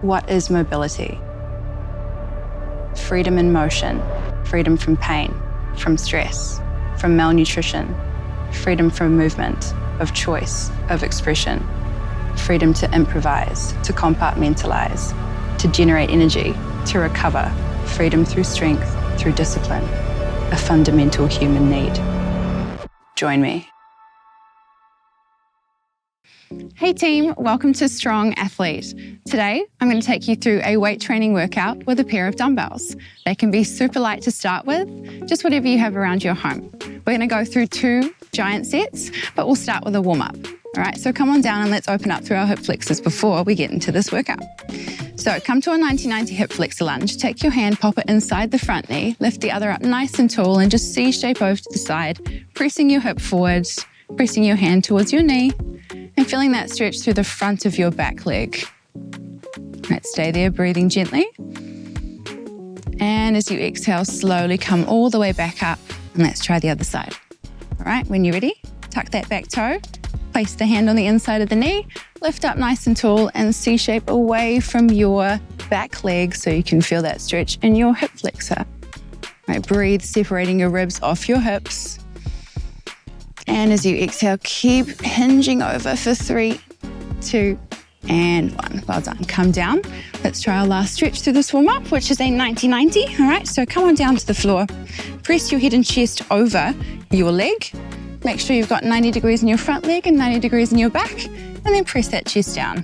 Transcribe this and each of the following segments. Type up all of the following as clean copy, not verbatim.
What is mobility? Freedom in motion, freedom from pain, from stress, from malnutrition, freedom from movement, of choice, of expression, freedom to improvise, to compartmentalize, to generate energy, to recover, freedom through strength, through discipline, a fundamental human need. Join me. Hey team, welcome to Strong Athlete. Today, I'm going to take you through a weight training workout with a pair of dumbbells. They can be super light to start with, just whatever you have around your home. We're going to go through 2 giant sets, but we'll start with a warm-up. All right, so come on down and let's open up through our hip flexors before we get into this workout. So come to a 90-90 hip flexor lunge, take your hand, pop it inside the front knee, lift the other up nice and tall and just C-shape over to the side, pressing your hip forward, pressing your hand towards your knee, and feeling that stretch through the front of your back leg. Right, stay there, breathing gently. And as you exhale, slowly come all the way back up. And let's try the other side. All right, when you're ready, tuck that back toe, place the hand on the inside of the knee, lift up nice and tall and C-shape away from your back leg so you can feel that stretch in your hip flexor. All right, breathe, separating your ribs off your hips. And as you exhale, keep hinging over for 3, 2, and 1. Well done. Come down. Let's try our last stretch through this warm-up, which is a 90-90. All right, so come on down to the floor. Press your head and chest over your leg. Make sure you've got 90 degrees in your front leg and 90 degrees in your back, and then press that chest down.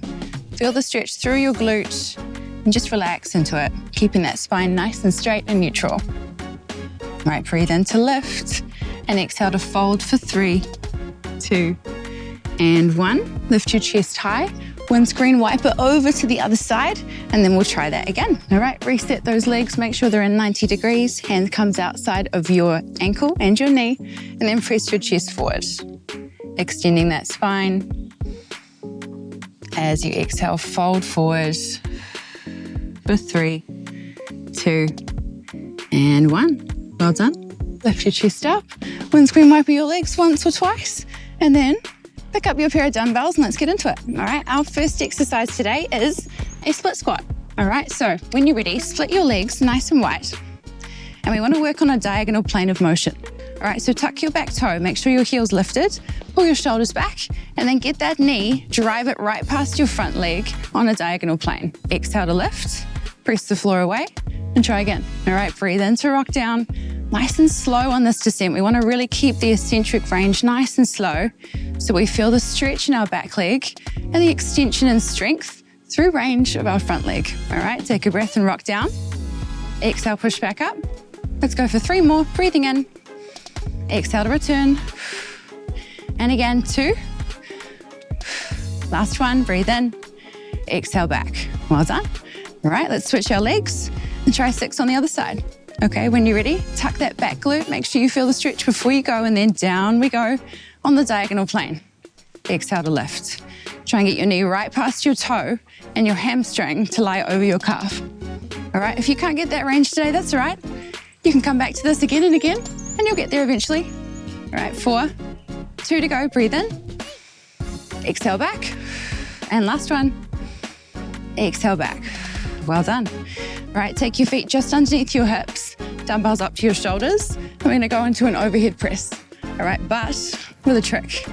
Feel the stretch through your glute and just relax into it, keeping that spine nice and straight and neutral. All right, breathe in to lift. And exhale to fold for 3, 2, and 1. Lift your chest high. Windscreen wiper over to the other side, and then we'll try that again. All right, reset those legs. Make sure they're in 90 degrees. Hand comes outside of your ankle and your knee, and then press your chest forward. Extending that spine. As you exhale, fold forward for 3, 2, and 1. Well done. Lift your chest up, windscreen wiper your legs once or twice, and then pick up your pair of dumbbells and let's get into it. All right, our first exercise today is a split squat. All right, so when you're ready, split your legs nice and wide. And we want to work on a diagonal plane of motion. All right, so tuck your back toe, make sure your heel's lifted, pull your shoulders back, and then get that knee, drive it right past your front leg on a diagonal plane. Exhale to lift, press the floor away, and try again. All right, breathe in to rock down. Nice and slow on this descent. We want to really keep the eccentric range nice and slow so we feel the stretch in our back leg and the extension and strength through range of our front leg. All right, take a breath and rock down. Exhale, push back up. Let's go for 3 more. Breathing in. Exhale to return. And again, 2. Last one, breathe in. Exhale back. Well done. All right, let's switch our legs and try 6 on the other side. Okay, when you're ready, tuck that back glute. Make sure you feel the stretch before you go, and then down we go on the diagonal plane. Exhale to lift. Try and get your knee right past your toe and your hamstring to lie over your calf. All right, if you can't get that range today, that's all right. You can come back to this again and again, and you'll get there eventually. All right, 4, 2 to go, breathe in. Exhale back. And last one. Exhale back. Well done. All right, take your feet just underneath your hips, dumbbells up to your shoulders. We're gonna go into an overhead press. All right, but with a trick.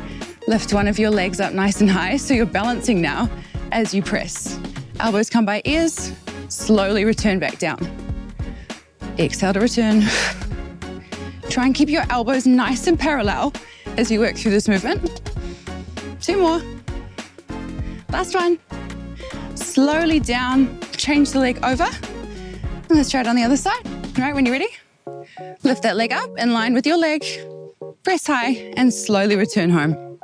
Lift one of your legs up nice and high so you're balancing now as you press. Elbows come by ears, slowly return back down. Exhale to return. Try and keep your elbows nice and parallel as you work through this movement. 2 more. Last one. Slowly down, change the leg over. And let's try it on the other side. All right, when you're ready, lift that leg up in line with your leg, press high, and slowly return home.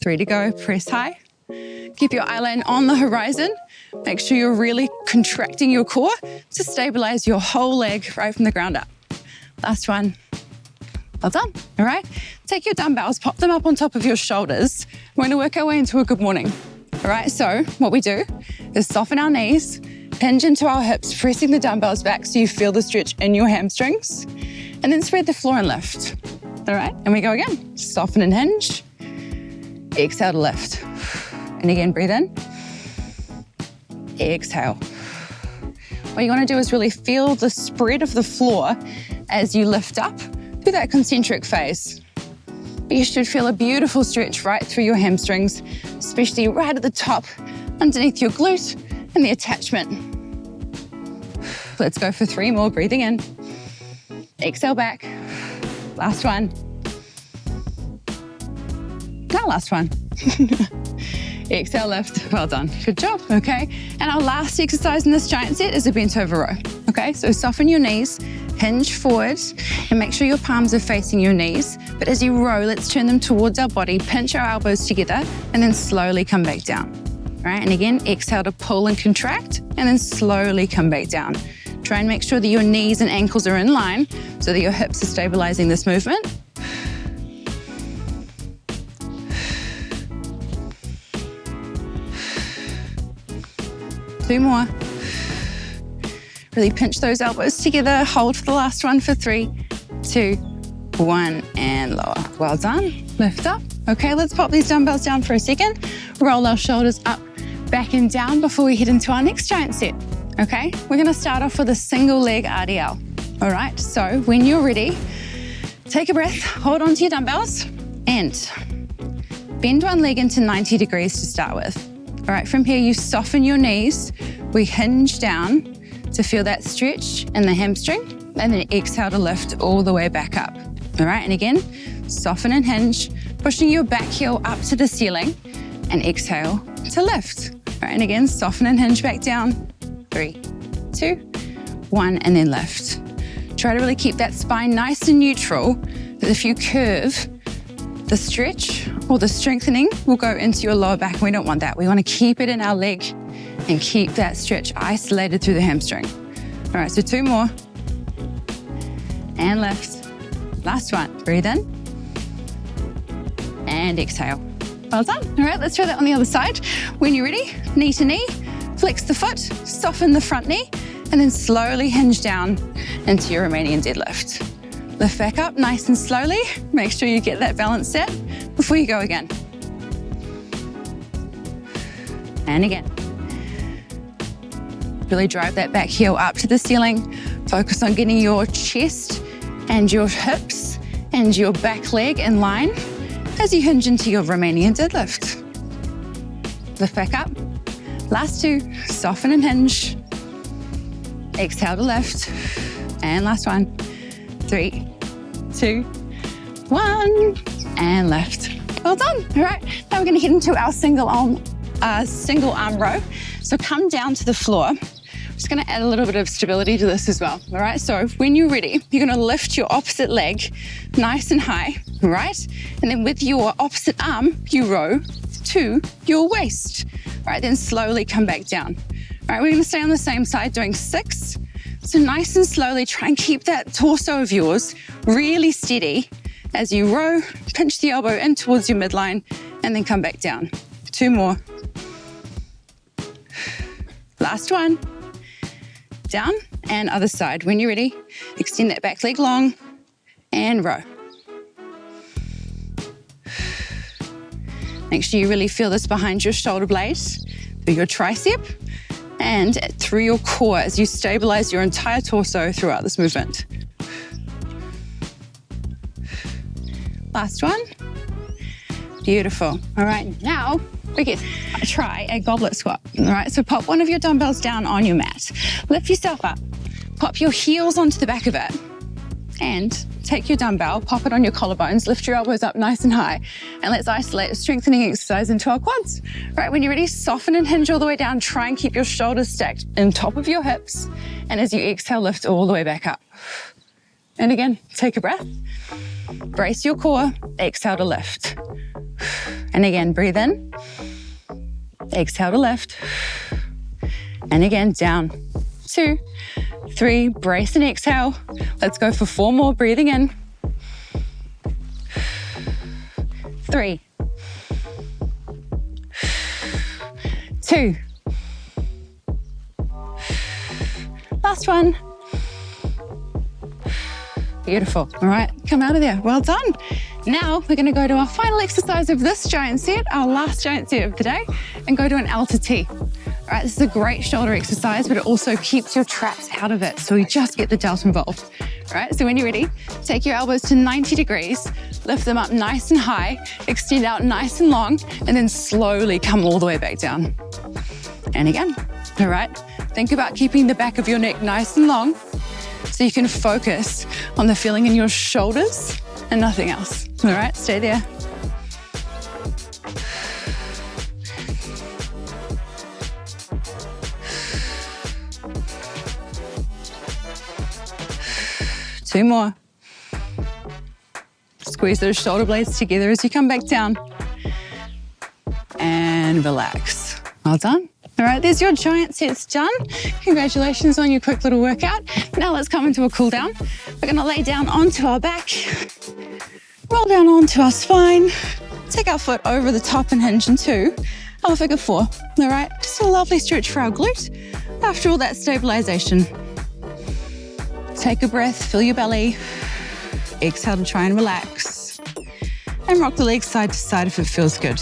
Three to go, press high. Keep your eye line on the horizon. Make sure you're really contracting your core to stabilize your whole leg right from the ground up. Last one. Well done. All right. Take your dumbbells, pop them up on top of your shoulders. We're going to work our way into a good morning. All right. So what we do is soften our knees, hinge into our hips, pressing the dumbbells back so you feel the stretch in your hamstrings, and then spread the floor and lift. All right. And we go again. Soften and hinge. Exhale to lift. And again, breathe in. Exhale. What you want to do is really feel the spread of the floor as you lift up through that concentric phase. You should feel a beautiful stretch right through your hamstrings, especially right at the top, underneath your glute and the attachment. Let's go for 3 more, breathing in. Exhale back. Last one. Now last one. Exhale, lift. Well done. Good job. Okay. And our last exercise in this giant set is a bent over row. Okay. So soften your knees, hinge forward, and make sure your palms are facing your knees. But as you row, let's turn them towards our body, pinch our elbows together, and then slowly come back down. All right. And again, exhale to pull and contract, and then slowly come back down. Try and make sure that your knees and ankles are in line so that your hips are stabilizing this movement. Two more. Really pinch those elbows together. Hold for the last one for 3, 2, 1, and lower. Well done. Lift up. Okay, let's pop these dumbbells down for a second. Roll our shoulders up, back and down before we head into our next giant set. Okay, we're gonna start off with a single leg RDL. All right, so when you're ready, take a breath, hold on to your dumbbells, and bend one leg into 90 degrees to start with. All right, from here, you soften your knees. We hinge down to feel that stretch in the hamstring, and then exhale to lift all the way back up. All right, and again, soften and hinge, pushing your back heel up to the ceiling, and exhale to lift. All right, and again, soften and hinge back down. 3, 2, 1, and then lift. Try to really keep that spine nice and neutral, because if you curve, the stretch or the strengthening will go into your lower back. We don't want that. We want to keep it in our leg and keep that stretch isolated through the hamstring. All right, so 2 more. And lift. Last one. Breathe in. And exhale. Well done. All right, let's try that on the other side. When you're ready, knee to knee, flex the foot, soften the front knee, and then slowly hinge down into your Romanian deadlift. Lift back up nice and slowly. Make sure you get that balance set before you go again. And again. Really drive that back heel up to the ceiling. Focus on getting your chest and your hips and your back leg in line as you hinge into your Romanian deadlift. Lift back up. Last 2, soften and hinge. Exhale to lift. And last one. 3, 2, 1, and lift. Well done. All right, now we're gonna head into our single arm row. So come down to the floor. I'm just gonna add a little bit of stability to this as well. All right, so when you're ready, you're gonna lift your opposite leg nice and high, right? And then with your opposite arm, you row to your waist. All right, then slowly come back down. All right, we're gonna stay on the same side doing 6. So nice and slowly try and keep that torso of yours really steady as you row, pinch the elbow in towards your midline, and then come back down. 2 more. Last one. Down and other side. When you're ready, extend that back leg long and row. Make sure you really feel this behind your shoulder blade, through your tricep, and through your core as you stabilize your entire torso throughout this movement. Last one. Beautiful. All right, now we get try a goblet squat. All right, so pop one of your dumbbells down on your mat. Lift yourself up. Pop your heels onto the back of it and take your dumbbell, pop it on your collarbones, lift your elbows up nice and high, and let's isolate a strengthening exercise into our quads. All right, when you're ready, soften and hinge all the way down. Try and keep your shoulders stacked on top of your hips. And as you exhale, lift all the way back up. And again, take a breath. Brace your core, exhale to lift. And again, breathe in. Exhale to lift. And again, down. 2, 3, brace and exhale. Let's go for 4 more, breathing in. 3, 2. Last one. Beautiful. All right, come out of there. Well done. Now we're going to go to our final exercise of this giant set, our last giant set of the day, and go to an L to T. All right, this is a great shoulder exercise, but it also keeps your traps out of it, so we just get the delt involved. All right, so when you're ready, take your elbows to 90 degrees, lift them up nice and high, extend out nice and long, and then slowly come all the way back down. And again, all right? Think about keeping the back of your neck nice and long so you can focus on the feeling in your shoulders and nothing else. All right, stay there. Two more. Squeeze those shoulder blades together as you come back down. And relax. Well done. All right, there's your giant sets done. Congratulations on your quick little workout. Now let's come into a cool down. We're gonna lay down onto our back, roll down onto our spine, take our foot over the top and hinge into our figure four. All right, just a lovely stretch for our glute after all that stabilization. Take a breath, fill your belly. Exhale to try and relax. And rock the legs side to side if it feels good.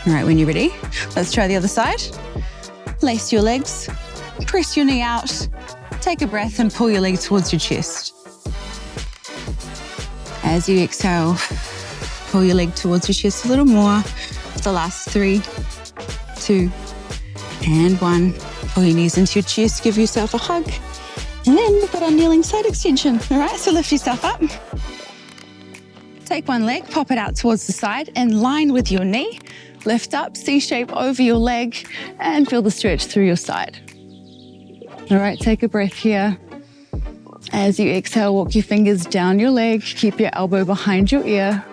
All right, when you're ready, let's try the other side. Lace your legs, press your knee out, take a breath and pull your leg towards your chest. As you exhale, pull your leg towards your chest a little more. The last 3, 2, and 1. Pull your knees into your chest, give yourself a hug. And then we've got our kneeling side extension. All right, so lift yourself up. Take one leg, pop it out towards the side and line with your knee. Lift up, C shape over your leg and feel the stretch through your side. All right, take a breath here. As you exhale, walk your fingers down your leg, keep your elbow behind your ear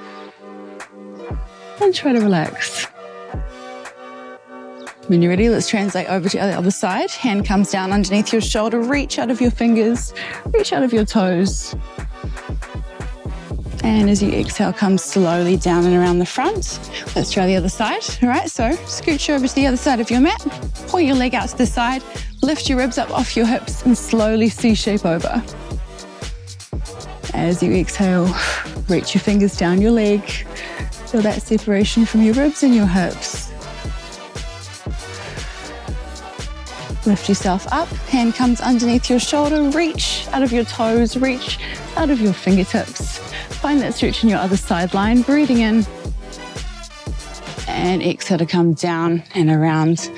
and try to relax. When you're ready, let's translate over to the other side. Hand comes down underneath your shoulder, reach out of your fingers, reach out of your toes. And as you exhale, come slowly down and around the front. Let's try the other side. All right, so scooch over to the other side of your mat, point your leg out to the side, lift your ribs up off your hips and slowly C-shape over. As you exhale, reach your fingers down your leg. Feel that separation from your ribs and your hips. Lift yourself up, hand comes underneath your shoulder, reach out of your toes, reach out of your fingertips. Find that stretch in your other sideline, breathing in. And exhale to come down and around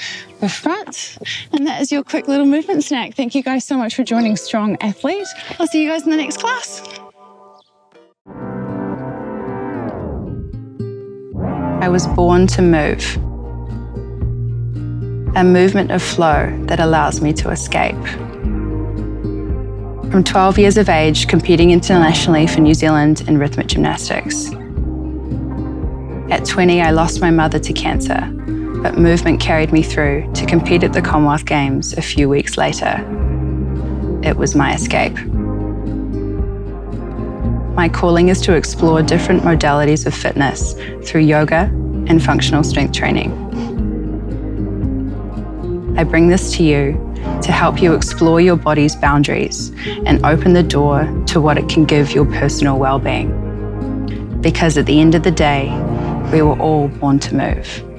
the front. And that is your quick little movement snack. Thank you guys so much for joining Strong Athlete. I'll see you guys in the next class. I was born to move. A movement of flow that allows me to escape. From 12 years of age, competing internationally for New Zealand in rhythmic gymnastics. At 20, I lost my mother to cancer, but movement carried me through to compete at the Commonwealth Games a few weeks later. It was my escape. My calling is to explore different modalities of fitness through yoga and functional strength training. I bring this to you to help you explore your body's boundaries and open the door to what it can give your personal well-being. Because at the end of the day, we were all born to move.